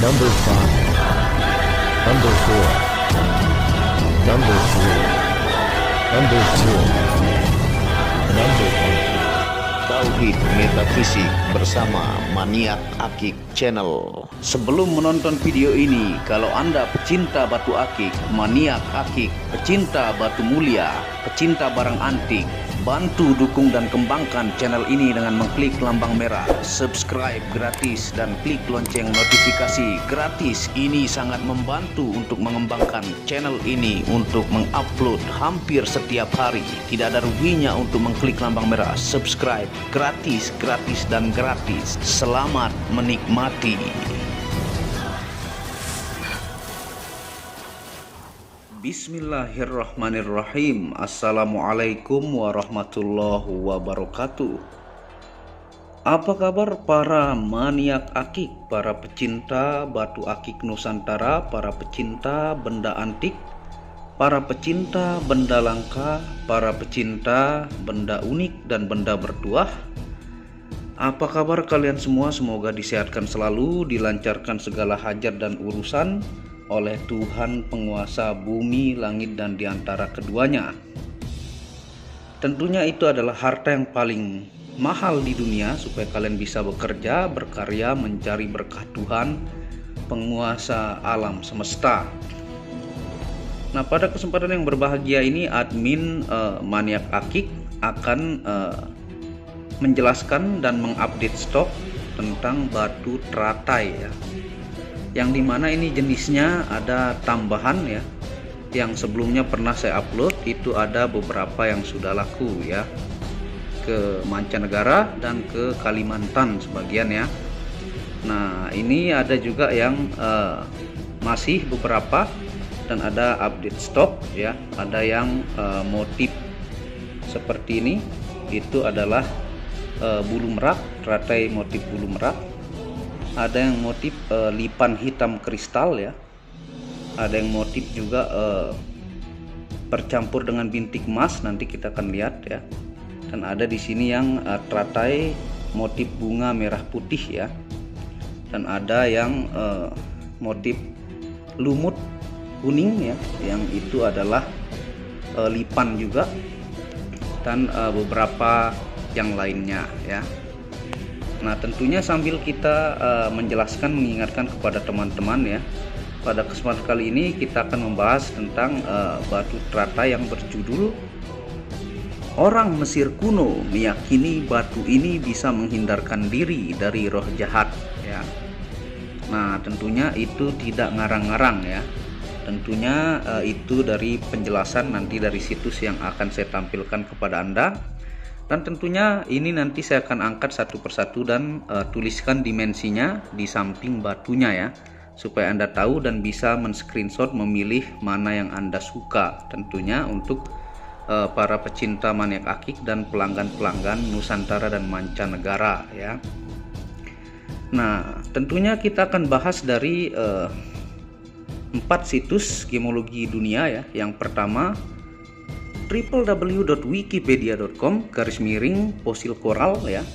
Number 5, Number 4, Number 3, Number 2, Number 1. Tauhid Metafisik bersama Maniak Akik Channel. Sebelum menonton video ini, kalau Anda pecinta batu akik, maniak akik, pecinta batu mulia, pecinta barang antik, bantu dukung dan kembangkan channel ini dengan mengklik lambang merah subscribe gratis dan klik lonceng notifikasi gratis. Ini sangat membantu untuk mengembangkan channel ini untuk mengupload hampir setiap hari. Tidak ada ruginya untuk mengklik lambang merah subscribe, gratis dan gratis. Selamat menikmati. Bismillahirrahmanirrahim. Assalamualaikum warahmatullahi wabarakatuh. Apa kabar para maniak akik, para pecinta batu akik Nusantara, para pecinta benda antik, para pecinta benda langka, para pecinta benda unik dan benda bertuah? Apa kabar kalian semua? Semoga disehatkan selalu, dilancarkan segala hajat dan urusan oleh Tuhan penguasa bumi, langit, dan diantara keduanya. Tentunya itu adalah harta yang paling mahal di dunia, supaya kalian bisa bekerja, berkarya, mencari berkah Tuhan penguasa alam semesta. Nah, pada kesempatan yang berbahagia ini, admin Maniak Akik akan menjelaskan dan mengupdate stok tentang batu teratai ya, yang dimana ini jenisnya ada tambahan ya. Yang sebelumnya pernah saya upload itu ada beberapa yang sudah laku ya, ke mancanegara dan ke Kalimantan sebagian ya. Nah, ini ada juga yang masih beberapa dan ada update stok ya. Ada yang motif seperti ini, itu adalah bulu merak, teratai motif bulu merak. Ada yang motif lipan hitam kristal ya. Ada yang motif juga bercampur dengan bintik emas, nanti kita akan lihat ya. Dan ada di sini yang teratai motif bunga merah putih ya. Dan ada yang motif lumut kuning ya, yang itu adalah lipan juga, dan beberapa yang lainnya ya. Nah, tentunya sambil kita menjelaskan, mengingatkan kepada teman-teman ya, pada kesempatan kali ini kita akan membahas tentang batu teratai yang berjudul Orang Mesir kuno meyakini batu ini bisa menghindarkan diri dari roh jahat ya. Nah, tentunya itu tidak ngarang-ngarang ya. Tentunya itu dari penjelasan nanti dari situs yang akan saya tampilkan kepada Anda. Dan tentunya ini nanti saya akan angkat satu persatu dan tuliskan dimensinya di samping batunya ya, supaya Anda tahu dan bisa men-screenshot, memilih mana yang Anda suka, tentunya untuk para pecinta maniak akik dan pelanggan-pelanggan Nusantara dan mancanegara ya. Nah, tentunya kita akan bahas dari 4 situs gemologi dunia ya. Yang pertama www.wikipedia.com/fosil koral ya.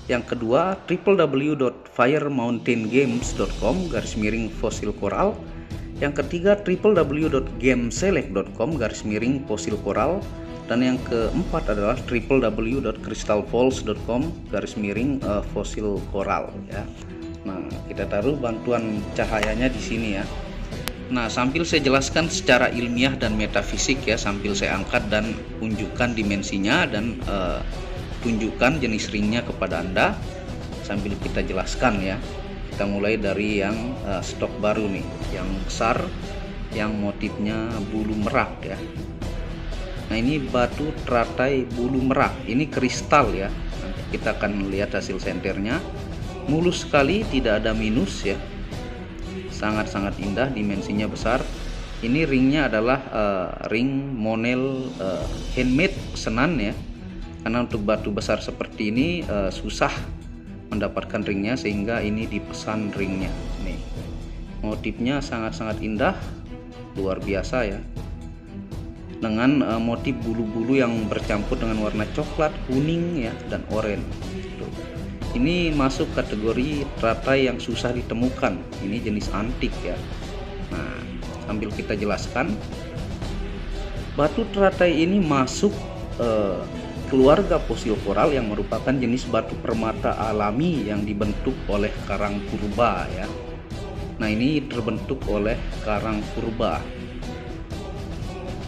Yang kedua www.firemountaingames.com/fosil koral. Yang ketiga www.gameselect.com/fosil koral. Dan yang keempat adalah www.crystalfalls.com/fosil koral ya. Nah, kita taruh bantuan cahayanya di sini ya. Nah, sambil saya jelaskan secara ilmiah dan metafisik ya, sambil saya angkat dan tunjukkan dimensinya dan tunjukkan jenis ringnya kepada Anda, sambil kita jelaskan ya. Kita mulai dari yang stok baru nih, yang besar, yang motifnya bulu merak ya. Nah, ini batu teratai bulu merak, ini kristal ya. Nanti kita akan lihat hasil senternya, mulus sekali, tidak ada minus ya. Sangat-sangat indah, dimensinya besar. Ini ringnya adalah ring monel handmade pesanan ya, karena untuk batu besar seperti ini susah mendapatkan ringnya, sehingga ini dipesan ringnya nih. Motifnya sangat-sangat indah, luar biasa ya, dengan motif bulu-bulu yang bercampur dengan warna coklat, kuning ya, dan oranye. Ini masuk kategori teratai yang susah ditemukan. Ini jenis antik ya. Nah, sambil kita jelaskan, batu teratai ini masuk keluarga fosil koral yang merupakan jenis batu permata alami yang dibentuk oleh karang purba ya. Nah, ini terbentuk oleh karang purba.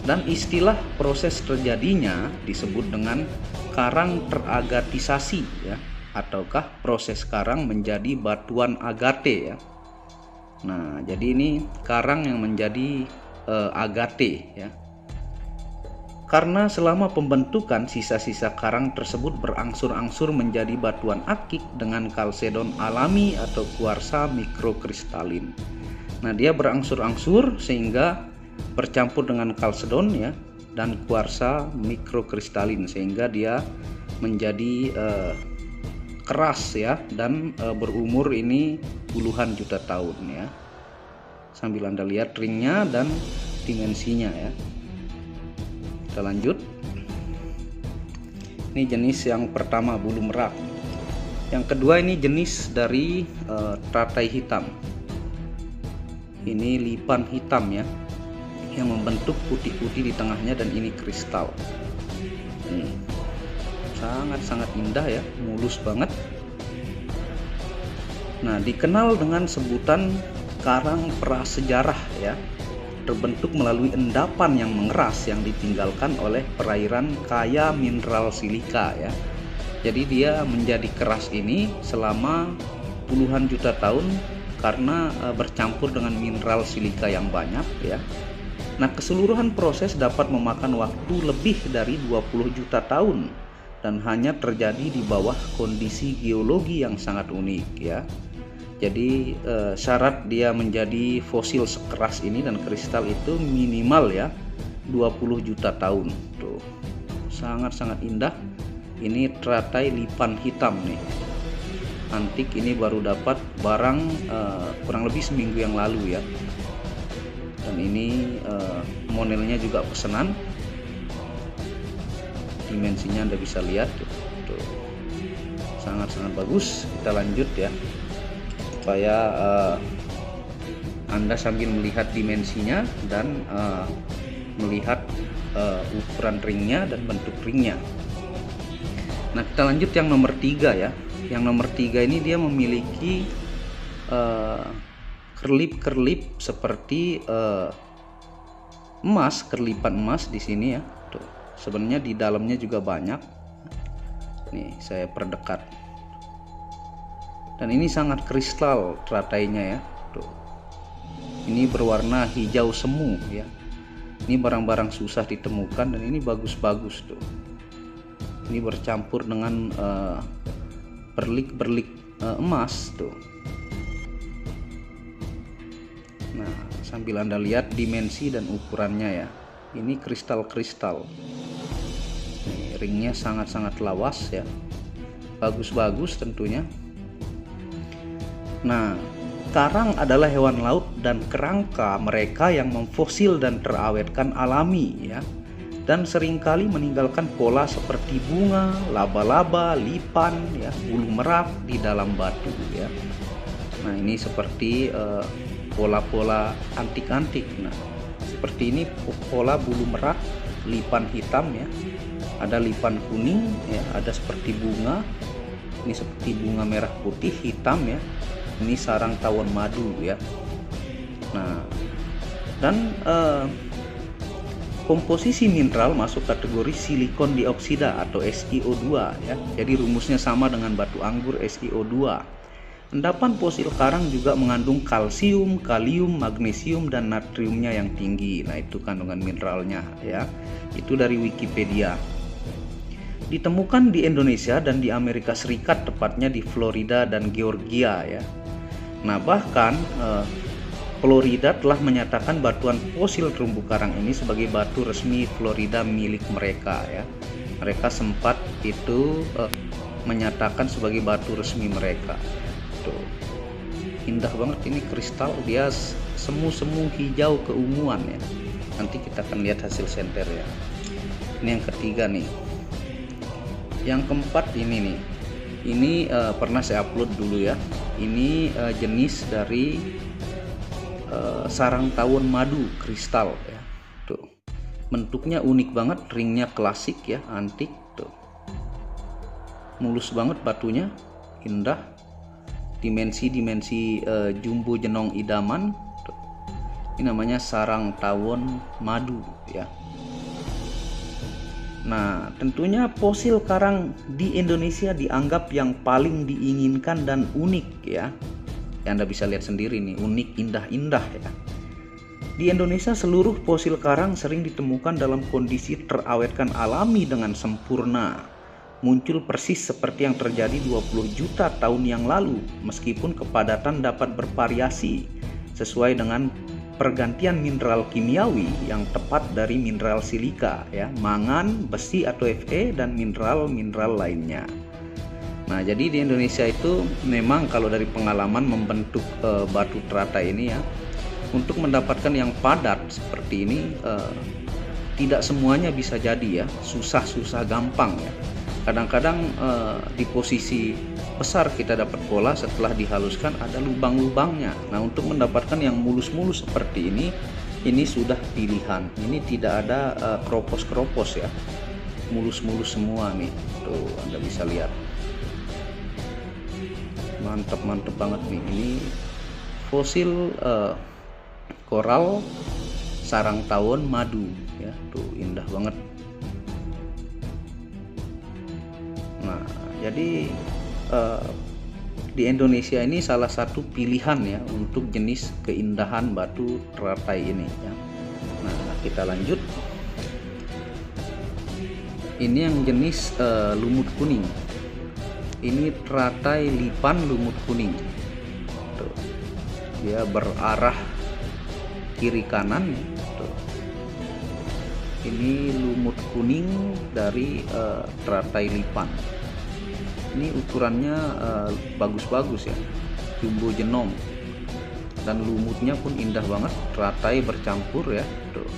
Dan istilah proses terjadinya disebut dengan karang teragatisasi ya, ataukah proses karang menjadi batuan agate ya. Nah, jadi ini karang yang menjadi agate ya. Karena selama pembentukan sisa-sisa karang tersebut berangsur-angsur menjadi batuan akik dengan kalsedon alami atau kuarsa mikrokristalin. Nah, dia berangsur-angsur sehingga bercampur dengan kalsedon ya dan kuarsa mikrokristalin sehingga dia menjadi keras ya dan berumur ini puluhan juta tahun ya. Sambil Anda lihat ringnya dan dimensinya ya. Kita lanjut. Ini jenis yang pertama, bulu merak. Yang kedua ini jenis dari teratai hitam. Ini lipan hitam ya, yang membentuk putih-putih di tengahnya dan ini kristal. Sangat-sangat indah ya, mulus banget. Nah, dikenal dengan sebutan karang prasejarah ya, terbentuk melalui endapan yang mengeras yang ditinggalkan oleh perairan kaya mineral silika ya. Jadi dia menjadi keras ini selama puluhan juta tahun karena bercampur dengan mineral silika yang banyak ya. Nah, keseluruhan proses dapat memakan waktu lebih dari 20 juta tahun dan hanya terjadi di bawah kondisi geologi yang sangat unik ya. Jadi syarat dia menjadi fosil sekeras ini dan kristal itu minimal ya 20 juta tahun. Tuh, sangat-sangat indah. Ini teratai lipan hitam nih, antik. Ini baru dapat barang kurang lebih seminggu yang lalu ya. Dan ini modelnya juga pesanan. Dimensinya Anda bisa lihat tuh, sangat-sangat bagus. Kita lanjut ya, supaya Anda sambil melihat dimensinya dan melihat ukuran ringnya dan bentuk ringnya. Nah, kita lanjut yang nomor 3 ya. Yang nomor 3 ini dia memiliki kerlip-kerlip seperti emas, kerlipan emas di sini ya. Tuh, sebenarnya di dalamnya juga banyak. Nih, saya perdekat. Dan ini sangat kristal teratainya ya. Tuh. Ini berwarna hijau semu ya. Ini barang-barang susah ditemukan dan ini bagus-bagus tuh. Ini bercampur dengan berlik-berlik emas tuh. Nah, sambil Anda lihat dimensi dan ukurannya ya. Ini kristal-kristal. Nih, ringnya sangat-sangat lawas ya. Bagus-bagus tentunya. Nah, karang adalah hewan laut dan kerangka mereka yang memfosil dan terawetkan alami ya. Dan seringkali meninggalkan pola seperti bunga, laba-laba, lipan ya, bulu merak di dalam batu ya. Nah, ini seperti pola-pola antik-antik. Nah, seperti ini pola bulu merak, lipan hitam ya. Ada lipan kuning ya, ada seperti bunga. Ini seperti bunga merah putih hitam ya. Ini sarang tawon madu ya. Nah, dan komposisi mineral masuk kategori silikon dioksida atau SiO2 ya. Jadi rumusnya sama dengan batu anggur, SiO2. Endapan fosil karang juga mengandung kalsium, kalium, magnesium dan natriumnya yang tinggi. Nah, itu kandungan mineralnya ya. Itu dari Wikipedia. Ditemukan di Indonesia dan di Amerika Serikat, tepatnya di Florida dan Georgia ya. Nah, bahkan Florida telah menyatakan batuan fosil terumbu karang ini sebagai batu resmi Florida milik mereka ya. Mereka sempat itu menyatakan sebagai batu resmi mereka. Tuh, indah banget ini kristal, dia semu-semu hijau keunguan ya. Nanti kita akan lihat hasil senter ya. Ini yang ketiga nih. Yang keempat ini nih. Ini pernah saya upload dulu ya. Ini jenis dari sarang tawon madu kristal ya. Tuh. Bentuknya unik banget, ringnya klasik ya, antik tuh. Mulus banget batunya, indah. Dimensi jumbo jenong idaman. Tuh. Ini namanya sarang tawon madu ya. Nah, tentunya fosil karang di Indonesia dianggap yang paling diinginkan dan unik ya. Ya, Anda bisa lihat sendiri nih, unik, indah-indah ya. Di Indonesia seluruh fosil karang sering ditemukan dalam kondisi terawetkan alami dengan sempurna. Muncul persis seperti yang terjadi 20 juta tahun yang lalu, meskipun kepadatan dapat bervariasi sesuai dengan pergantian mineral kimiawi yang tepat dari mineral silika ya, mangan, besi atau Fe dan mineral-mineral lainnya. Nah, jadi di Indonesia itu memang kalau dari pengalaman membentuk batu teratai ini ya, untuk mendapatkan yang padat seperti ini tidak semuanya bisa jadi ya, susah gampang ya. Kadang-kadang di posisi besar kita dapat bola, setelah dihaluskan ada lubang-lubangnya. Nah, untuk mendapatkan yang mulus-mulus seperti ini sudah pilihan. Ini tidak ada keropos-keropos ya, mulus-mulus semua nih. Tuh, Anda bisa lihat. Mantap banget nih. Ini fosil koral sarang tawon madu ya. Tuh, indah banget. Nah, jadi di Indonesia ini salah satu pilihan ya untuk jenis keindahan batu teratai ini ya. Nah, kita lanjut. Ini yang jenis lumut kuning. Ini teratai lipan lumut kuning. Tuh. Dia berarah kiri kanan ya. Tuh. Ini lumut kuning dari teratai lipan. Ini ukurannya bagus-bagus ya, jumbo jenong, dan lumutnya pun indah banget, teratai bercampur ya. Tuh.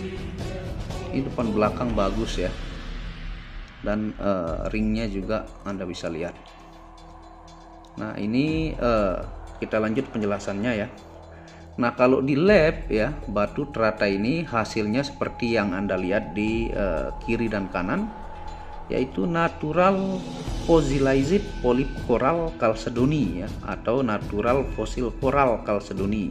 Ini depan belakang bagus ya, dan ringnya juga Anda bisa lihat. Nah, ini kita lanjut penjelasannya ya. Nah, kalau di lab ya, batu teratai ini hasilnya seperti yang Anda lihat di kiri dan kanan, yaitu natural fossilized polyp coral chalcedony ya, atau natural fosil coral chalcedony.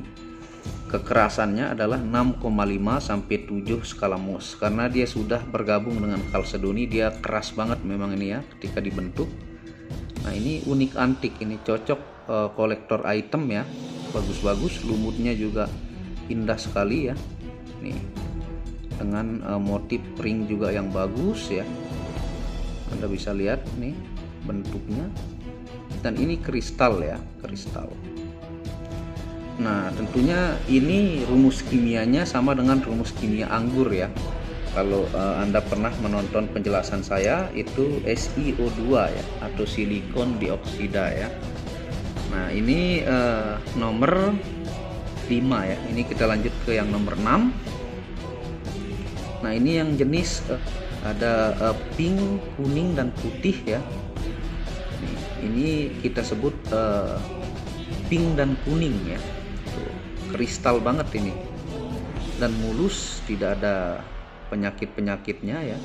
Kekerasannya adalah 6,5 sampai 7 skala Mohs. Karena dia sudah bergabung dengan chalcedony, dia keras banget memang ini ya ketika dibentuk. Nah, ini unik antik, ini cocok kolektor item ya. Bagus-bagus, lumutnya juga indah sekali ya. Nih, dengan motif ring juga yang bagus ya. Anda bisa lihat nih bentuknya, dan ini kristal ya, kristal. Nah, tentunya ini rumus kimianya sama dengan rumus kimia anggur ya. Kalau Anda pernah menonton penjelasan saya, itu SiO2 ya, atau silikon dioksida ya. Nah, ini nomor 5 ya. Ini kita lanjut ke yang nomor 6. Nah, ini yang jenis ada pink, kuning, dan putih ya. Ini kita sebut pink dan kuning ya. Tuh, kristal banget ini, dan mulus, tidak ada penyakit-penyakitnya ya.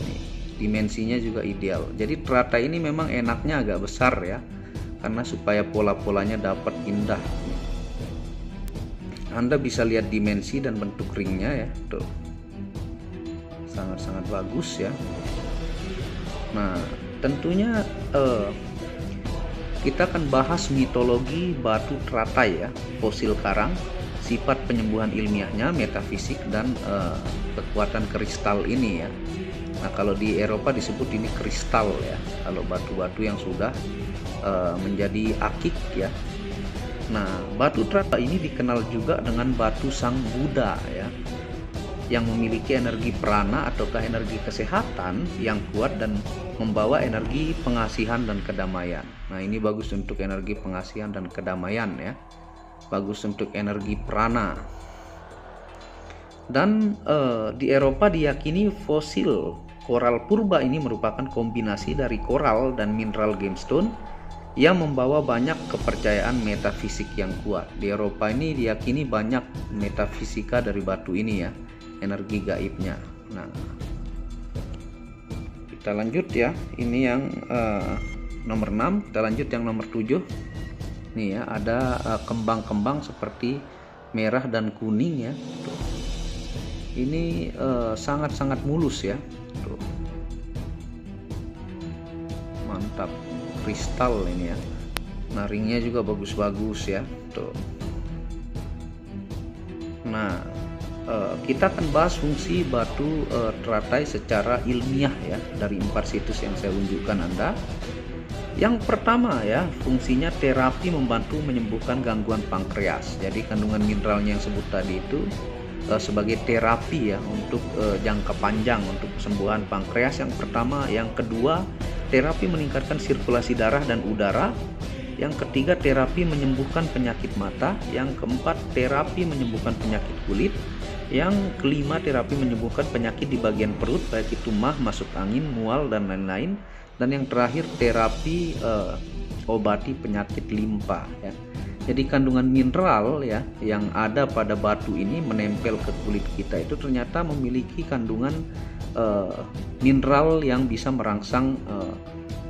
Nih, dimensinya juga ideal. Jadi teratai ini memang enaknya agak besar ya, karena supaya pola-polanya dapat indah. Anda bisa lihat dimensi dan bentuk ringnya ya. Tuh, sangat-sangat bagus ya. Nah, tentunya kita akan bahas mitologi batu teratai ya, fosil karang, sifat penyembuhan ilmiahnya, metafisik, dan kekuatan kristal ini ya. Nah, kalau di Eropa disebut ini kristal ya, kalau batu-batu yang sudah menjadi akik ya. Nah, batu teratai ini dikenal juga dengan batu sang Buddha ya, yang memiliki energi prana ataukah energi kesehatan yang kuat dan membawa energi pengasihan dan kedamaian. Nah, ini bagus untuk energi pengasihan dan kedamaian ya, bagus untuk energi prana. Dan di Eropa diyakini fosil koral purba ini merupakan kombinasi dari koral dan mineral gemstone yang membawa banyak kepercayaan metafisik yang kuat. Di Eropa ini diyakini banyak metafisika dari batu ini ya, energi gaibnya. Nah, kita lanjut ya. Ini yang nomor 6, kita lanjut yang nomor 7. Nih ya, ada kembang-kembang seperti merah dan kuning ya. Tuh. Ini sangat-sangat mulus ya. Tuh. Mantap. Kristal ini ya. Nah, ringnya juga bagus-bagus ya. Tuh. Nah, kita akan bahas fungsi batu teratai secara ilmiah ya dari 4 situs yang saya unjukkan Anda. Yang pertama ya, fungsinya terapi membantu menyembuhkan gangguan pankreas. Jadi kandungan mineralnya yang sebut tadi itu sebagai terapi ya untuk jangka panjang untuk kesembuhan pankreas yang pertama. Yang kedua, terapi meningkatkan sirkulasi darah dan udara. Yang ketiga, terapi menyembuhkan penyakit mata. Yang keempat, terapi menyembuhkan penyakit kulit. Yang kelima, terapi menyembuhkan penyakit di bagian perut, baik itu mah, masuk angin, mual, dan lain-lain. Dan yang terakhir, terapi obati penyakit limpa ya. Jadi kandungan mineral ya yang ada pada batu ini menempel ke kulit kita itu ternyata memiliki kandungan mineral yang bisa merangsang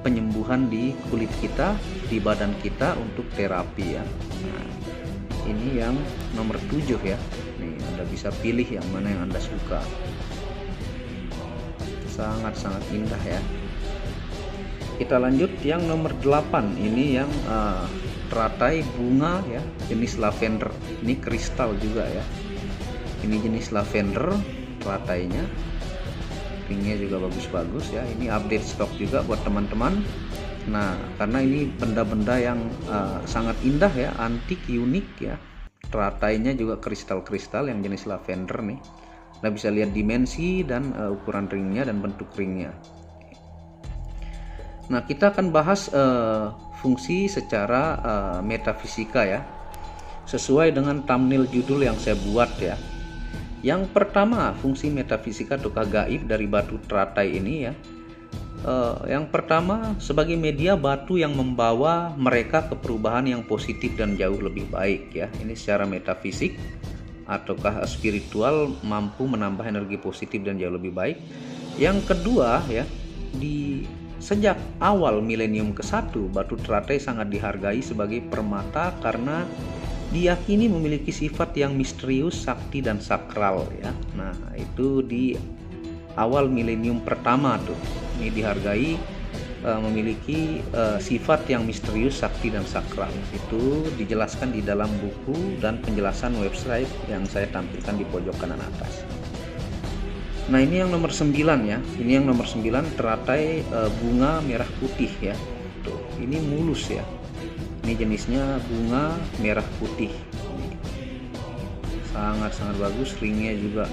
penyembuhan di kulit kita, di badan kita untuk terapi ya. Nah, ini yang nomor 7 ya. Nih, Anda bisa pilih yang mana yang Anda suka. Sangat-sangat indah ya. Kita lanjut yang nomor 8. Ini yang teratai bunga ya, jenis lavender. Ini kristal juga ya. Ini jenis lavender teratainya. Ringnya juga bagus-bagus ya. Ini update stok juga buat teman-teman. Nah, karena ini benda-benda yang sangat indah ya, antik, unik ya. Teratainya juga kristal-kristal yang jenis lavender nih. Anda bisa lihat dimensi dan ukuran ringnya dan bentuk ringnya. Nah, kita akan bahas fungsi secara metafisika ya, sesuai dengan thumbnail judul yang saya buat ya. Yang pertama, fungsi metafisika atau gaib dari batu teratai ini ya. Yang pertama, sebagai media batu yang membawa mereka ke perubahan yang positif dan jauh lebih baik ya. Ini secara metafisik ataukah spiritual mampu menambah energi positif dan jauh lebih baik. Yang kedua ya, sejak awal milenium ke-1, batu teratai sangat dihargai sebagai permata karena diyakini memiliki sifat yang misterius, sakti, dan sakral ya. Nah, itu di awal milenium pertama tuh. Ini dihargai memiliki sifat yang misterius, sakti, dan sakral. Itu dijelaskan di dalam buku dan penjelasan website yang saya tampilkan di pojok kanan atas. Nah, ini yang nomor 9 ya. Ini yang nomor 9 teratai bunga merah putih ya. Tuh, ini mulus ya. Ini jenisnya bunga merah putih. Sangat-sangat bagus, ringnya juga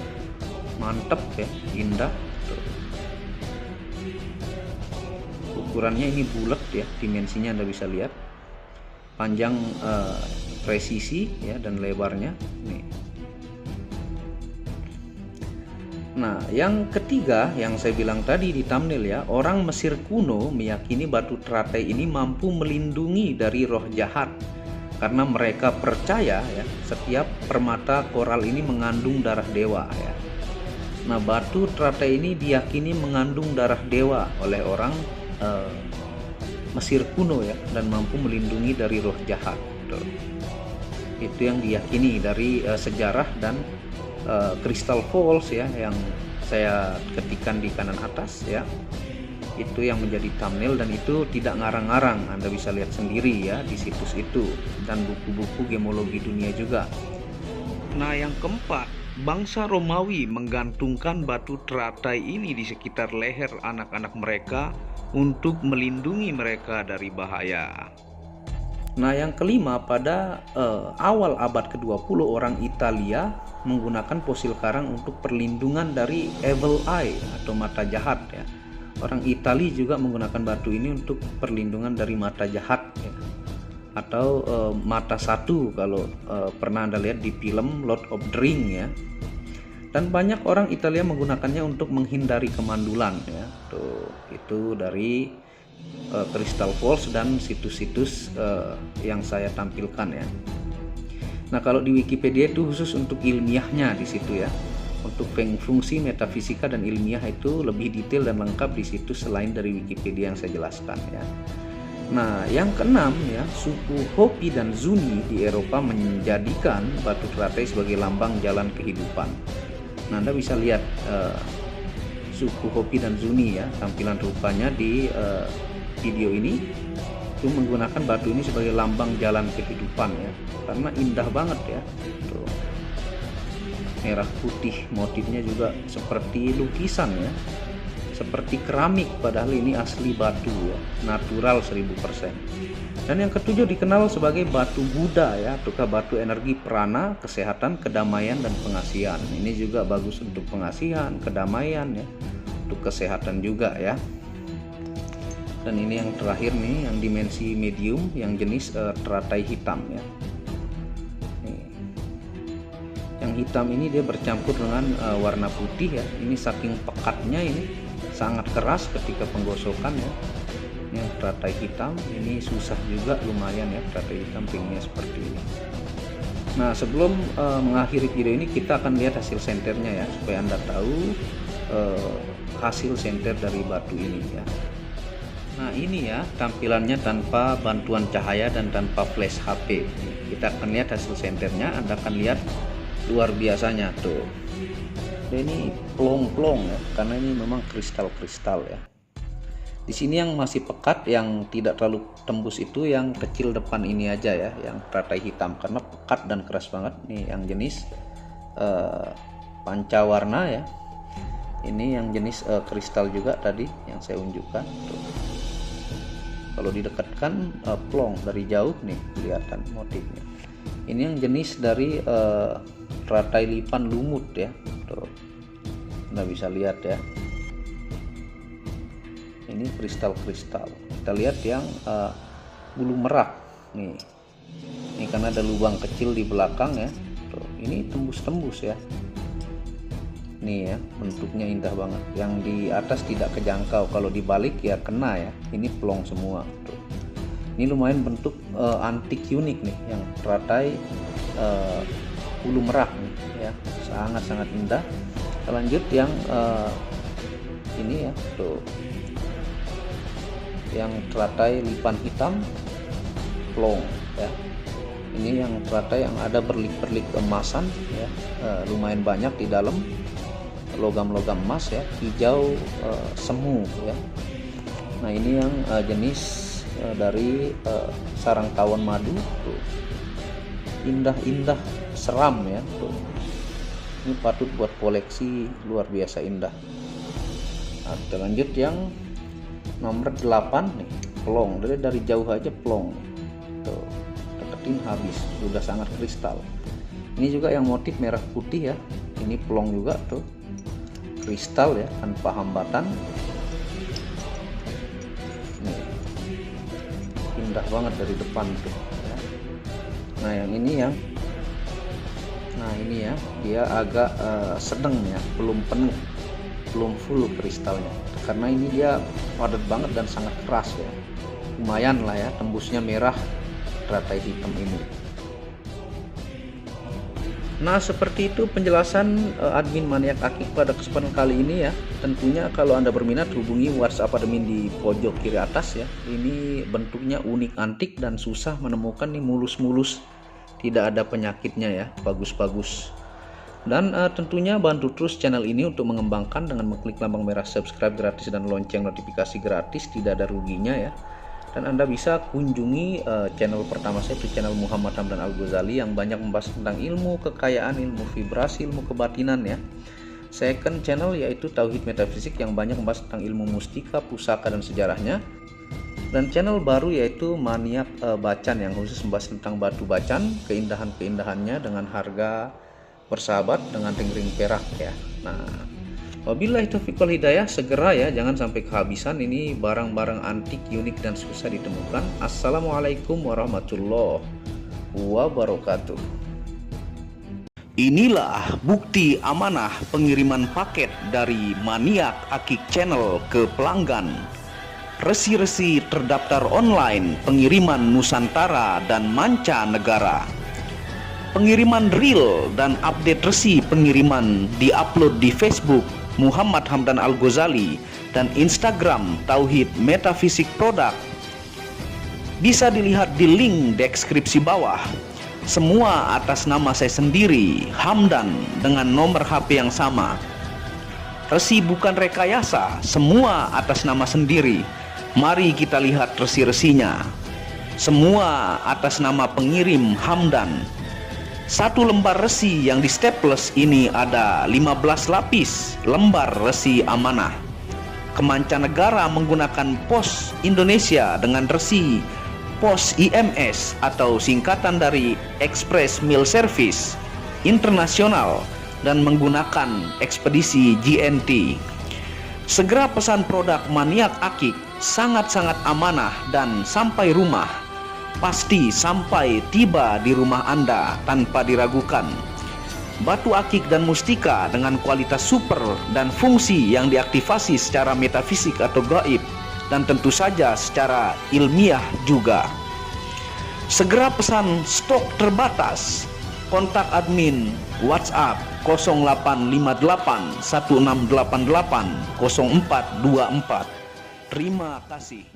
mantep ya, indah. Tuh. Ukurannya ini bulat ya, dimensinya Anda bisa lihat. Panjang presisi ya dan lebarnya. Nih. Nah, yang ketiga yang saya bilang tadi di thumbnail ya, orang Mesir kuno meyakini batu teratai ini mampu melindungi dari roh jahat karena mereka percaya ya setiap permata koral ini mengandung darah dewa ya. Nah, batu teratai ini diyakini mengandung darah dewa oleh orang Mesir kuno ya dan mampu melindungi dari roh jahat. Itu yang diyakini dari sejarah dan Crystal Falls ya yang saya ketikkan di kanan atas ya. Itu yang menjadi thumbnail dan itu tidak ngarang-ngarang, Anda bisa lihat sendiri ya di situs itu dan buku-buku gemologi dunia juga. Nah, yang keempat, bangsa Romawi menggantungkan batu teratai ini di sekitar leher anak-anak mereka untuk melindungi mereka dari bahaya. Nah, yang kelima, pada awal abad ke-20 orang Italia menggunakan fosil karang untuk perlindungan dari evil eye atau mata jahat ya. Orang Italia juga menggunakan batu ini untuk perlindungan dari mata jahat ya. Atau mata satu kalau pernah Anda lihat di film Lord of the Ring ya. Dan banyak orang Italia menggunakannya untuk menghindari kemandulan ya. Tuh, itu dari Crystal Falls dan situs-situs yang saya tampilkan ya. Nah, kalau di Wikipedia itu khusus untuk ilmiahnya di situ ya. Untuk fungsi metafisika dan ilmiah itu lebih detail dan lengkap di situs selain dari Wikipedia yang saya jelaskan ya. Nah, yang keenam ya, suku Hopi dan Zuni di Eropa menjadikan batu teratai sebagai lambang jalan kehidupan. Nah, Anda bisa lihat suku Hopi dan Zuni ya, tampilan rupanya di video ini itu menggunakan batu ini sebagai lambang jalan kehidupan ya, karena indah banget ya. Tuh, merah putih, motifnya juga seperti lukisan ya, seperti keramik, padahal ini asli batu ya, natural 1000%. Dan yang ketujuh dikenal sebagai batu Buddha ya, ataukah batu energi prana, kesehatan, kedamaian, dan pengasihan. Ini juga bagus untuk pengasihan, kedamaian ya, untuk kesehatan juga ya. Dan ini yang terakhir nih, yang dimensi medium, yang jenis teratai hitam ya. Yang hitam ini dia bercampur dengan warna putih ya. Ini saking pekatnya, ini sangat keras ketika penggosokan ya. Ini teratai hitam, ini susah juga lumayan ya, teratai hitam pinknya seperti ini. Nah, sebelum mengakhiri video ini, kita akan lihat hasil senternya ya, supaya Anda tahu hasil senter dari batu ini ya. Nah, ini ya tampilannya tanpa bantuan cahaya dan tanpa flash HP. Kita akan lihat hasil senternya, Anda akan lihat luar biasanya tuh. Ini plong-plong ya, karena ini memang kristal-kristal ya. Di sini yang masih pekat, yang tidak terlalu tembus itu yang kecil depan ini aja ya, yang teratai hitam, karena pekat dan keras banget. Nih yang jenis pancawarna ya. Ini yang jenis kristal juga tadi yang saya unjukkan tuh. Kalau didekatkan plong, dari jauh nih kelihatan motifnya. Ini yang jenis dari teratai lipan lumut ya. Tuh, Anda bisa lihat ya. Ini kristal-kristal. Kita lihat yang bulu merak nih. Ini karena ada lubang kecil di belakang ya. Tuh, ini tembus-tembus ya. Nih ya, bentuknya indah banget. Yang di atas tidak kejangkau, kalau dibalik ya kena ya. Ini plong semua. Tuh. Ini lumayan bentuk antik unik nih, yang teratai bulu merak nih ya, sangat-sangat indah. Kita lanjut yang ini ya, tuh, yang teratai lipan hitam plong ya. Ini yang teratai yang ada berlik-berlik emasan ya, lumayan banyak di dalam, logam-logam emas ya, hijau semu ya. Nah, ini yang jenis dari sarang tawon madu tuh. Indah-indah, seram ya tuh. Ini patut buat koleksi, luar biasa indah. Nah, kita lanjut yang nomor 8 nih, plong. Dari jauh aja plong tuh, deketin habis, sudah sangat kristal. Ini juga yang motif merah putih ya, ini plong juga tuh, kristal ya, tanpa hambatan. Nih, indah banget dari depan tuh ya. Nah, yang ini yang ya, dia agak sedang ya, belum penuh, belum full kristalnya, karena ini dia padat banget dan sangat keras ya. Lumayan lah ya, tembusnya merah teratai hitam ini. Nah, seperti itu penjelasan admin Maniak Akik pada kesempatan kali ini ya. Tentunya kalau Anda berminat, hubungi WhatsApp admin di pojok kiri atas ya. Ini bentuknya unik, antik, dan susah menemukan nih, mulus-mulus, tidak ada penyakitnya ya, bagus-bagus. Dan tentunya bantu terus channel ini untuk mengembangkan dengan mengklik lambang merah subscribe gratis dan lonceng notifikasi gratis, tidak ada ruginya ya. Dan Anda bisa kunjungi channel pertama saya, itu channel Muhammad Hamdan Al Ghazali, yang banyak membahas tentang ilmu kekayaan, ilmu vibrasi, ilmu kebatinan ya. Second channel yaitu Tauhid Metafisik, yang banyak membahas tentang ilmu mustika, pusaka, dan sejarahnya. Dan channel baru yaitu Maniak Bacan, yang khusus membahas tentang batu bacan, keindahan-keindahannya dengan harga bersahabat dengan ring-ring perak ya. Nah, wabillahi taufiq wal hidayah, segera ya, jangan sampai kehabisan. Ini barang-barang antik, unik, dan susah ditemukan. Assalamualaikum warahmatullahi wabarakatuh. Inilah bukti amanah pengiriman paket dari Maniak Akik Channel ke pelanggan. Resi-resi terdaftar online pengiriman Nusantara dan mancanegara. Pengiriman real dan update resi pengiriman diupload di Facebook Muhammad Hamdan Al-Ghazali dan Instagram Tauhid Metafisik Produk. Bisa dilihat di link deskripsi bawah. Semua atas nama saya sendiri, Hamdan, dengan nomor HP yang sama. Resi bukan rekayasa, semua atas nama sendiri. Mari kita lihat resi-resinya. Semua atas nama pengirim Hamdan. Satu lembar resi yang di staples ini ada 15 lapis lembar resi amanah. Kemancanegara menggunakan pos Indonesia dengan resi pos IMS atau singkatan dari Express Mail Service Internasional dan menggunakan ekspedisi GNT. Segera pesan produk Maniak Akik, sangat-sangat amanah dan sampai rumah. Pasti sampai tiba di rumah Anda tanpa diragukan. Batu akik dan mustika dengan kualitas super dan fungsi yang diaktifasi secara metafisik atau gaib, dan tentu saja secara ilmiah juga. Segera pesan, stok terbatas. Kontak admin WhatsApp 0858 1688 0424. Terima kasih.